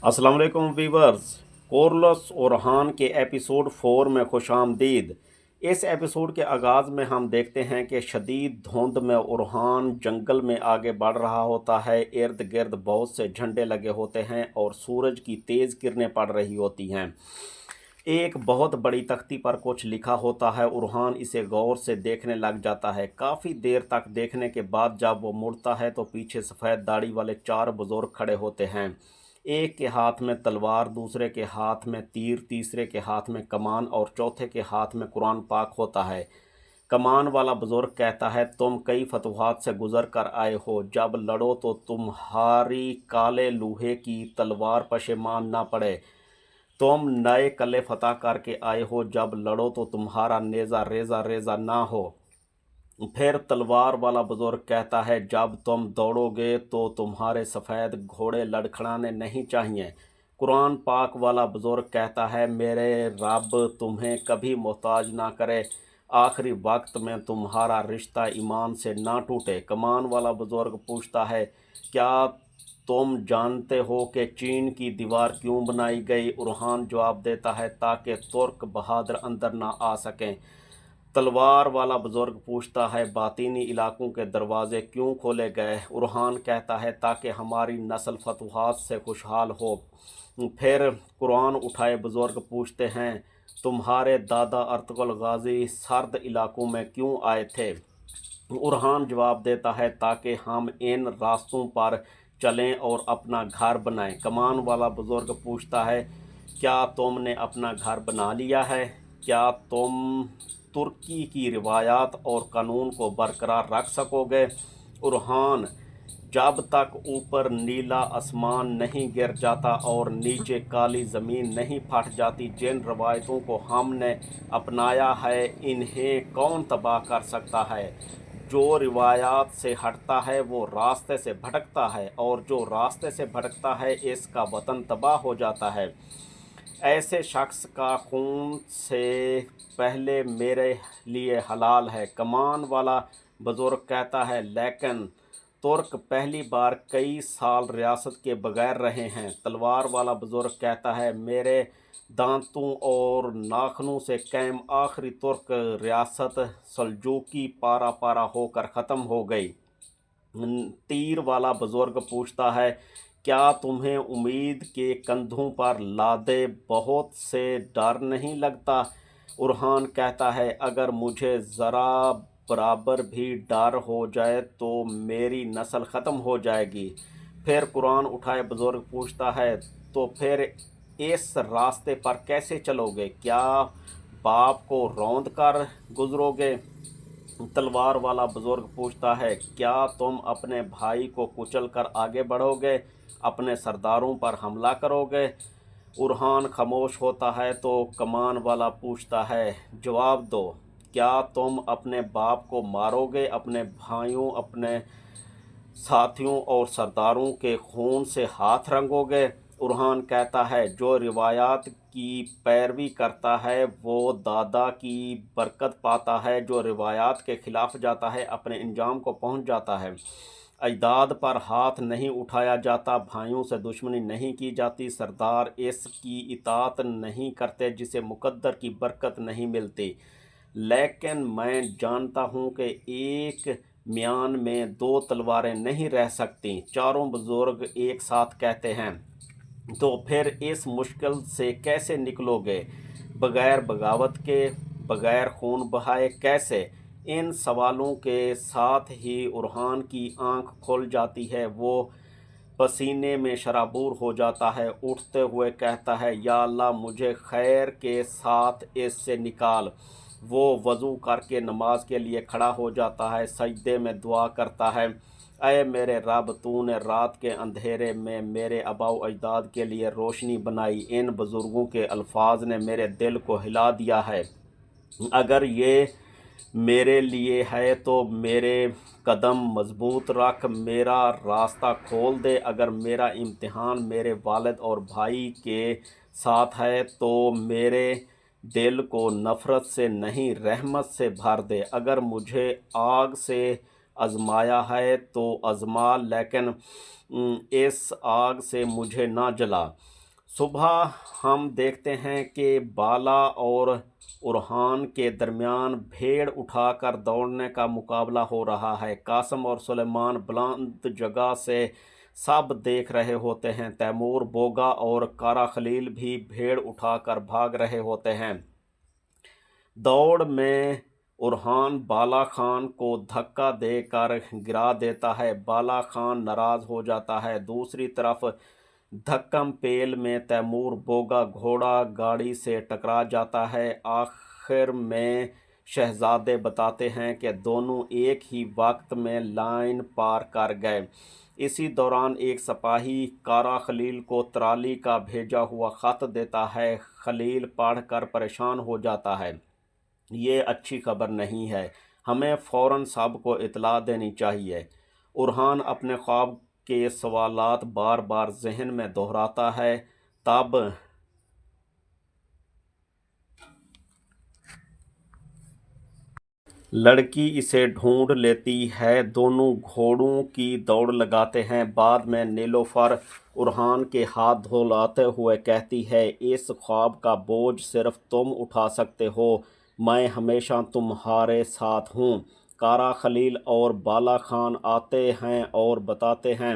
अस्सलाम वालेकुम viewers. Corals Orhan के एपिसोड 4 में खुशामदीद। इस एपिसोड के आगाज़ में हम देखते हैं कि शदीद धुंध में ओरहान जंगल में आगे बढ़ रहा होता है। इर्द गिर्द बहुत से झंडे लगे होते हैं और सूरज की तेज़ किरणें पड़ रही होती हैं। एक बहुत बड़ी तख्ती पर कुछ लिखा होता है। ओरहान इसे गौर से देखने लग जाता है। काफ़ी देर तक देखने के बाद जब वो मुड़ता है तो पीछे सफ़ेद दाढ़ी वाले 4 बुज़ुर्ग खड़े होते हैं। एक के हाथ में तलवार, दूसरे के हाथ में तीर, तीसरे के हाथ में कमान और चौथे के हाथ में कुरान पाक होता है। कमान वाला बुजुर्ग कहता है, तुम कई फतवाहत से गुजर कर आए हो। जब लड़ो तो तुम्हारी काले लोहे की तलवार पशेमान ना पड़े। तुम नए कले फतह करके आए हो। जब लड़ो तो तुम्हारा नेज़ा रेजा रेजा ना हो। फिर तलवार वाला बुजुर्ग कहता है, जब तुम दौड़ोगे तो तुम्हारे सफ़ेद घोड़े लड़खड़ाने नहीं चाहिए। कुरान पाक वाला बुजुर्ग कहता है, मेरे रब तुम्हें कभी मोहताज ना करे। आखिरी वक्त में तुम्हारा रिश्ता ईमान से ना टूटे। कमान वाला बुजुर्ग पूछता है, क्या तुम जानते हो कि चीन की दीवार क्यों बनाई गई? उरहान जवाब देता है, ताकि तुर्क बहादुर अंदर ना आ सकें। तलवार वाला बुजुर्ग पूछता है, बातिनी इलाकों के दरवाजे क्यों खोले गए? उरहान कहता है, ताकि हमारी नस्ल फतवाहत से खुशहाल हो। फिर कुरान उठाए बुजुर्ग पूछते हैं, तुम्हारे दादा अर्तुगरुल गाजी सर्द इलाकों में क्यों आए थे? उरहान जवाब देता है, ताकि हम इन रास्तों पर चलें और अपना घर बनाएं। कमान वाला बुजुर्ग पूछता है, क्या तुमने अपना घर बना लिया है? क्या तुम तुर्की की रिवायात और कानून को बरकरार रख सकोगे? उरहान, जब तक ऊपर नीला आसमान नहीं गिर जाता और नीचे काली ज़मीन नहीं फट जाती, जिन रवायतों को हमने अपनाया है इन्हें कौन तबाह कर सकता है? जो रिवायात से हटता है वो रास्ते से भटकता है, और जो रास्ते से भटकता है इसका वतन तबाह हो जाता है। ऐसे शख्स का खून से पहले मेरे लिए हलाल है। कमान वाला बुजुर्ग कहता है, लेकिन तुर्क पहली बार कई साल रियासत के बगैर रहे हैं। तलवार वाला बुजुर्ग कहता है, मेरे दांतों और नाखनों से कैम आखिरी तुर्क रियासत सल्जूकी पारा पारा होकर ख़त्म हो गई। तीर वाला बुजुर्ग पूछता है, क्या तुम्हें उम्मीद के कंधों पर लादे बहुत से डर नहीं लगता? उरहान कहता है, अगर मुझे ज़रा बराबर भी डर हो जाए तो मेरी नस्ल ख़त्म हो जाएगी। फिर कुरान उठाए बुजुर्ग पूछता है, तो फिर इस रास्ते पर कैसे चलोगे? क्या बाप को रौंद कर गुजरोगे? तलवार वाला बुजुर्ग पूछता है, क्या तुम अपने भाई को कुचल कर आगे बढ़ोगे? अपने सरदारों पर हमला करोगे? उरहान खामोश होता है तो कमान वाला पूछता है, जवाब दो, क्या तुम अपने बाप को मारोगे? अपने भाइयों, अपने साथियों और सरदारों के खून से हाथ रंगोगे? उरहान कहता है, जो रिवायात की पैरवी करता है वो दादा की बरकत पाता है। जो रिवायात के खिलाफ जाता है अपने इंजाम को पहुंच जाता है। अजदाद पर हाथ नहीं उठाया जाता, भाइयों से दुश्मनी नहीं की जाती, सरदार इसकी इतात नहीं करते जिसे मुकद्दर की बरकत नहीं मिलती। लेकिन मैं जानता हूँ कि एक म्यान में दो तलवारें नहीं रह सकती। चारों बुजुर्ग एक साथ कहते हैं, तो फिर इस मुश्किल से कैसे निकलोगे? बगैर बगावत के, बगैर खून बहाए कैसे? इन सवालों के साथ ही उरहान की आंख खुल जाती है। वो पसीने में शराबूर हो जाता है। उठते हुए कहता है, या अल्लाह, मुझे खैर के साथ इससे निकाल। वो वज़ू करके नमाज के लिए खड़ा हो जाता है, सजदे में दुआ करता है, ऐ मेरे रब, तूने रात के अंधेरे में मेरे आबाओ अजदाद के लिए रोशनी बनाई। इन बुज़ुर्गों के अल्फाज ने मेरे दिल को हिला दिया है। अगर ये मेरे लिए है तो मेरे कदम मजबूत रख, मेरा रास्ता खोल दे। अगर मेरा इम्तिहान मेरे वालिद और भाई के साथ है तो मेरे दिल को नफ़रत से नहीं रहमत से भर दे। अगर मुझे आग से आजमाया है तो आजमा, लेकिन इस आग से मुझे ना जला। सुबह हम देखते हैं कि बाला और उरहान के दरमियान भेड़ उठाकर दौड़ने का मुकाबला हो रहा है। कासम और सुलेमान बुलंद जगह से सब देख रहे होते हैं। तैमूर, बोगा और कारा खलील भी भेड़ उठाकर भाग रहे होते हैं। दौड़ में उरहान बाला खान को धक्का देकर गिरा देता है। बाला खान नाराज हो जाता है। दूसरी तरफ धक्कम पेल में तैमूर बोगा घोड़ा गाड़ी से टकरा जाता है। आखिर में शहजादे बताते हैं कि दोनों एक ही वक्त में लाइन पार कर गए। इसी दौरान एक सिपाही कारा खलील को तराली का भेजा हुआ ख़त देता है। खलील पढ़कर परेशान हो जाता है। ये अच्छी खबर नहीं है, हमें फ़ौरन सब को इतला देनी चाहिए। उरहान अपने ख्वाब के सवालात बार बार जहन में दोहराता है। तब लड़की इसे ढूंढ लेती है। दोनों घोड़ों की दौड़ लगाते हैं। बाद में नीलोफर उरहान के हाथ धुलाते हुए कहती है, इस ख्वाब का बोझ सिर्फ तुम उठा सकते हो, मैं हमेशा तुम्हारे साथ हूँ। कारा खलील और बाला खान आते हैं और बताते हैं